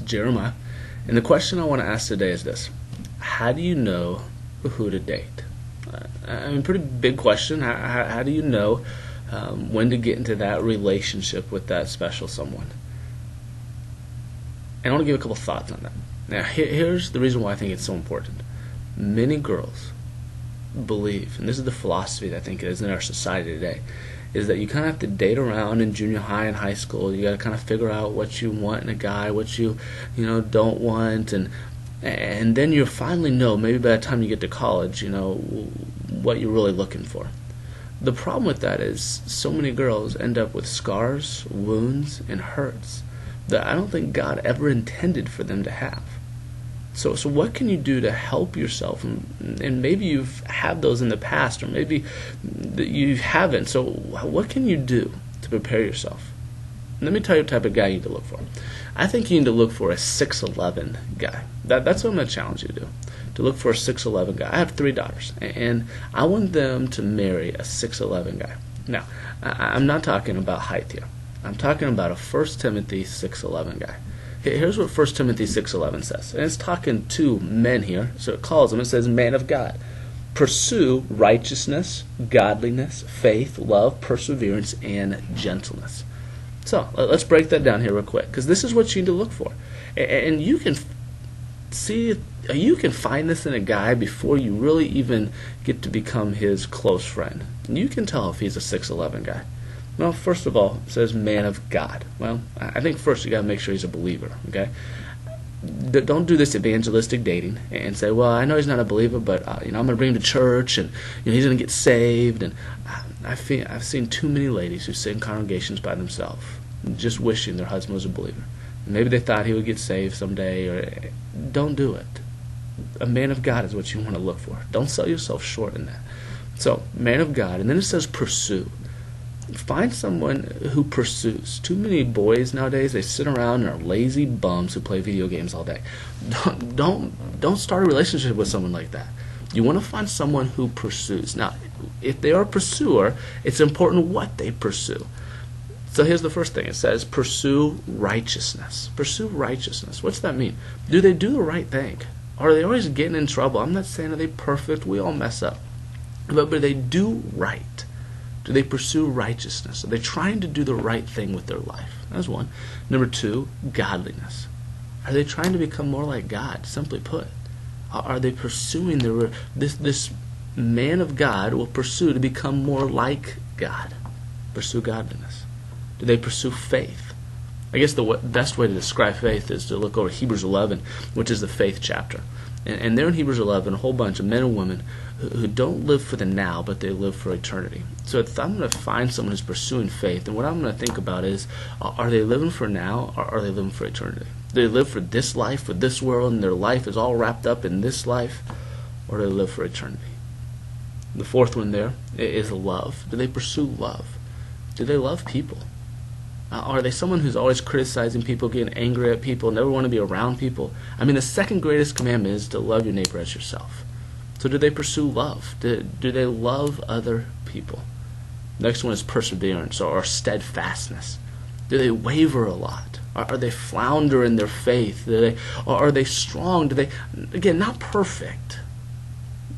Jeremiah. And the question I want to ask today is this: how do you know who to date? Pretty big question. How do you know when to get into that relationship with that special someone? And I want to give a couple thoughts on that. Now, here's the reason why I think it's so important. Many girls believe, and this is the philosophy that I think is in our society today, is that you kind of have to date around in junior high and high school. You got to kind of figure out what you want in a guy, what you don't want, and then you finally know, maybe by the time you get to college, what you're really looking for. The problem with that is so many girls end up with scars, wounds, and hurts that I don't think God ever intended for them to have. So what can you do to help yourself? And maybe you've had those in the past, or maybe you haven't. So what can you do to prepare yourself? Let me tell you what type of guy you need to look for. I think you need to look for a 6'11 guy. That's what I'm going to challenge you to do. To look for a 6'11 guy. I have 3 daughters, and I want them to marry a 6'11 guy. Now, I'm not talking about height here. I'm talking about a 1 Timothy 6:11 guy. Here's what 1 Timothy 6:11 says. And it's talking to men here, so it calls them. It says, man of God, pursue righteousness, godliness, faith, love, perseverance, and gentleness. So let's break that down here real quick, because this is what you need to look for. And you can find this in a guy before you really even get to become his close friend. And you can tell if he's a 6'11 guy. Well, first of all, it says man of God. Well, I think first you got to make sure he's a believer, okay? Don't do this evangelistic dating and say, well, I know he's not a believer, but I'm going to bring him to church, and he's going to get saved. And I've seen too many ladies who sit in congregations by themselves, just wishing their husband was a believer. And maybe they thought he would get saved someday. Or don't do it. A man of God is what you want to look for. Don't sell yourself short in that. So, man of God, and then it says pursue. Find someone who pursues. Too many boys nowadays, they sit around and are lazy bums who play video games all day. Don't start a relationship with someone like that. You want to find someone who pursues. Now, if they are a pursuer, it's important what they pursue. So here's the first thing. It says pursue righteousness. Pursue righteousness. What's that mean? Do they do the right thing? Are they always getting in trouble? I'm not saying are they perfect. We all mess up. But they do right. Do they pursue righteousness? Are they trying to do the right thing with their life? That's one. Number 2, godliness. Are they trying to become more like God? Simply put, are they pursuing this man of God will pursue to become more like God? Pursue godliness. Do they pursue faith? I guess the best way to describe faith is to look over Hebrews 11, which is the faith chapter. And there in Hebrews 11, a whole bunch of men and women who don't live for the now, but they live for eternity. So if I'm going to find someone who's pursuing faith, then what I'm going to think about is, are they living for now, or are they living for eternity? Do they live for this life, for this world, and their life is all wrapped up in this life, or do they live for eternity? The 4th one there is love. Do they pursue love? Do they love people? Are they someone who's always criticizing people, getting angry at people, never want to be around people? The second greatest commandment is to love your neighbor as yourself. So do they pursue love? Do they love other people? Next one is perseverance or steadfastness. Do they waver a lot? Are they flounder in their faith? Are they strong? Do they, again, not perfect,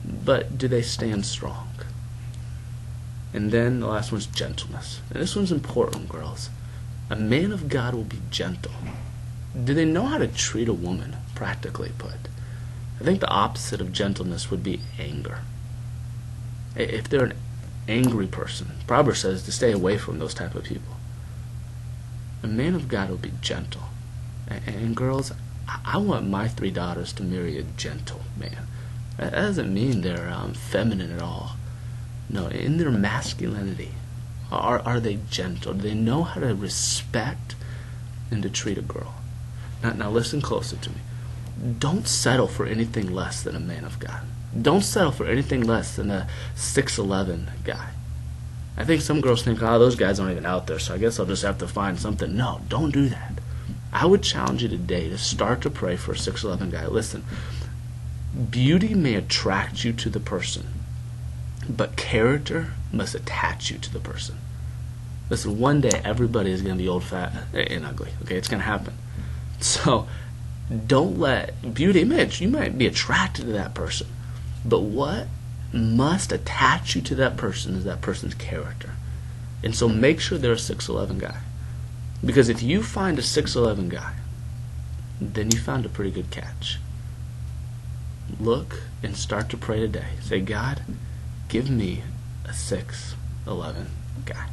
but do they stand strong? And then the last one is gentleness. And this one's important, girls. A man of God will be gentle. Do they know how to treat a woman, practically put? I think the opposite of gentleness would be anger. If they're an angry person, Proverbs says to stay away from those type of people. A man of God will be gentle. And girls, I want my 3 daughters to marry a gentle man. That doesn't mean they're feminine at all. No, in their masculinity, are they gentle? Do they know how to respect and to treat a girl? Now listen closer to me. Don't settle for anything less than a man of God. Don't settle for anything less than a 6'11 guy. I think some girls think, those guys aren't even out there, so I guess I'll just have to find something. No, don't do that. I would challenge you today to start to pray for a 6'11 guy. Listen, beauty may attract you to the person, but character must attach you to the person. Listen, one day everybody is going to be old, fat, and ugly. Okay, it's going to happen. So Don't let beauty image. You might be attracted to that person, but what must attach you to that person is that person's character. And so make sure they're a 6'11 guy. Because if you find a 6'11 guy, then you found a pretty good catch. Look and start to pray today. Say, God, give me a 6'11 guy.